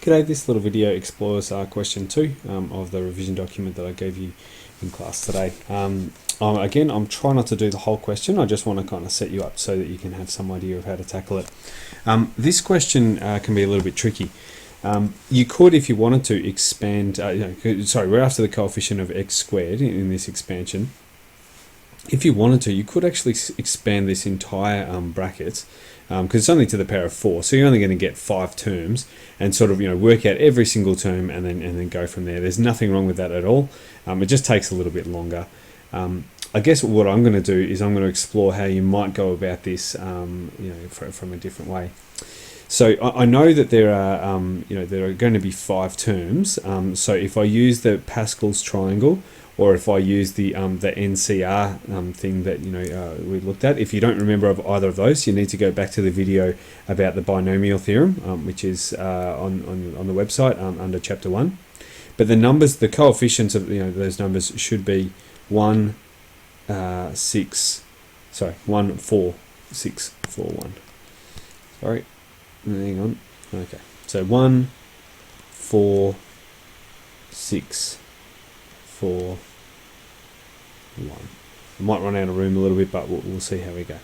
G'day, this little video explores question 2 of the revision document that I gave you in class today. Again, I'm trying not to do the whole question. I just want to kind of set you up so that you can have some idea of how to tackle it. This question can be a little bit tricky. You could, if you wanted to, expand, we're after the coefficient of x squared in this expansion. If you wanted to, you could actually expand this entire bracket, because it's only to the power of 4, so you're only going to get 5 terms, and sort of work out every single term and then go from there. There's nothing wrong with that at all. It just takes a little bit longer. I guess what I'm going to do is I'm going to explore how you might go about this, from a different way. So I know that there are going to be 5 terms. So if I use the Pascal's triangle, or if I use the NCR thing that we looked at, if you don't remember of either of those, you need to go back to the video about the binomial theorem, which is on the website under chapter 1. But the numbers, the coefficients of those numbers should be 1, 4, 6, 4, 1. Sorry, hang on. Okay, so 1, 4, 6, 4, 1. I might run out of room a little bit, but we'll see how we go.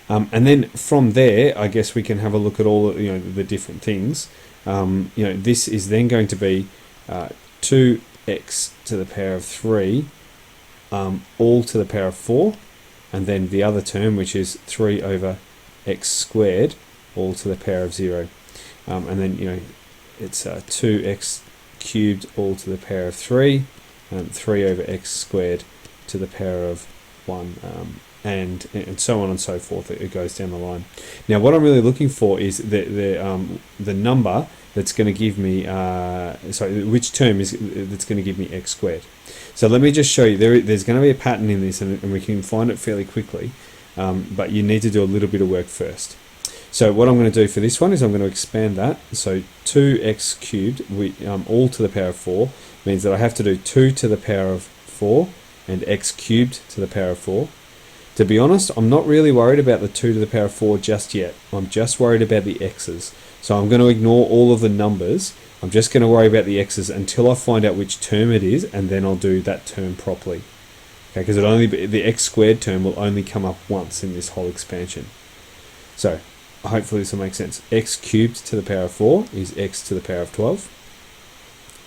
And then from there, I guess we can have a look at all the different things. This is then going to be 2x to the power of 3, all to the power of 4, and then the other term, which is 3 over x squared, all to the power of 0. And then it's 2x cubed, all to the power of 3. 3 over x squared to the power of 1, and so on and so forth. It goes down the line. Now, what I'm really looking for is the number that's going to give me which term is that's going to give me x squared. So let me just show you. There's going to be a pattern in this, and we can find it fairly quickly. But you need to do a little bit of work first. So what I'm going to do for this one is I'm going to expand that. So 2x cubed, all to the power of 4, means that I have to do 2 to the power of 4 and x cubed to the power of 4. To be honest, I'm not really worried about the 2 to the power of 4 just yet. I'm just worried about the x's. So I'm going to ignore all of the numbers. I'm just going to worry about the x's until I find out which term it is, and then I'll do that term properly. Okay, because the x squared term will only come up once in this whole expansion. So hopefully this will make sense. X cubed to the power of 4 is x to the power of 12.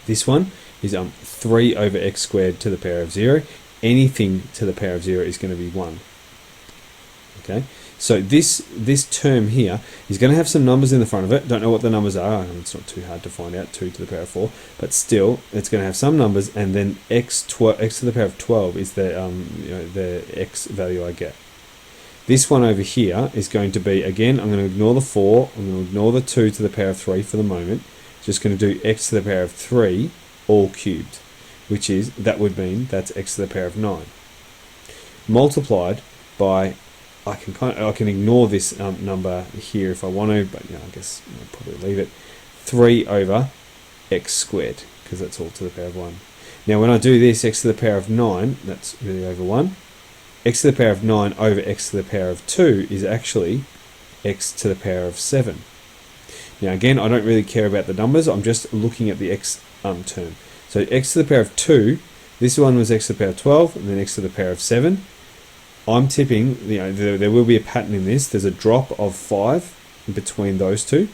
This one is 3 over x squared to the power of 0. Anything to the power of 0 is going to be 1. Okay, so this term here is going to have some numbers in the front of it. Don't know what the numbers are. It's not too hard to find out. 2 to the power of 4, but still, it's going to have some numbers. And then x to the power of 12 is the x value I get. This one over here is going to be, again, I'm going to ignore the 4. I'm going to ignore the 2 to the power of 3 for the moment. Just going to do x to the power of 3 all cubed, which is, that would mean that's x to the power of 9 multiplied by, I can ignore this number here if I want to, but I guess I'll probably leave it, 3 over x squared, because that's all to the power of 1. Now when I do this, x to the power of 9, that's really over 1. X to the power of 9 over x to the power of 2 is actually x to the power of 7. Now again, I don't really care about the numbers, I'm just looking at the x term. So x to the power of 2, this one was x to the power of 12, and then x to the power of 7. I'm tipping, there will be a pattern in this. There's a drop of 5 between those two.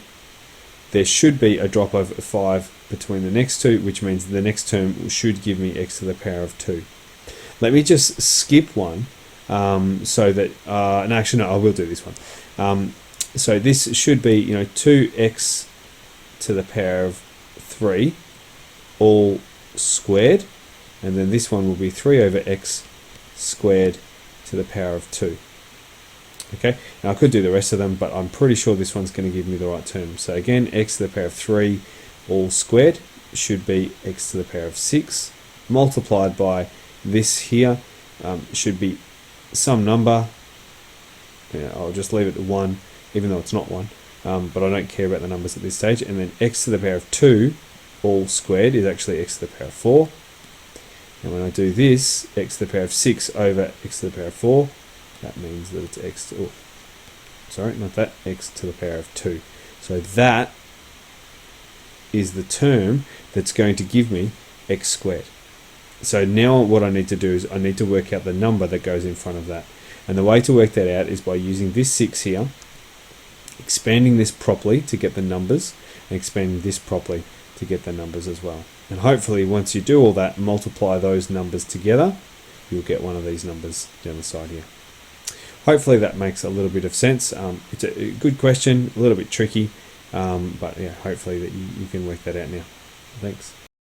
There should be a drop of 5 between the next two, which means the next term should give me x to the power of 2. Let me just skip one, so that, no, actually no, I will do this one. So this should be, 2x to the power of 3, all squared, and then this one will be 3 over x squared to the power of 2. Okay, now I could do the rest of them, but I'm pretty sure this one's going to give me the right term. So again, x to the power of 3 all squared should be x to the power of 6 multiplied by this here, should be some number. I'll just leave it at 1, even though it's not 1, but I don't care about the numbers at this stage. And then x to the power of 2 all squared is actually x to the power of 4. And when I do this, x to the power of 6 over x to the power of 4, that means that it's x to, x to the power of 2. So that is the term that's going to give me x squared. So now what I need to do is I need to work out the number that goes in front of that. And the way to work that out is by using this 6 here, expanding this properly to get the numbers, and expanding this properly to get the numbers as well. And hopefully once you do all that, multiply those numbers together, you'll get one of these numbers down the side here. Hopefully that makes a little bit of sense. It's a good question, a little bit tricky, but yeah, hopefully that you can work that out now. Thanks.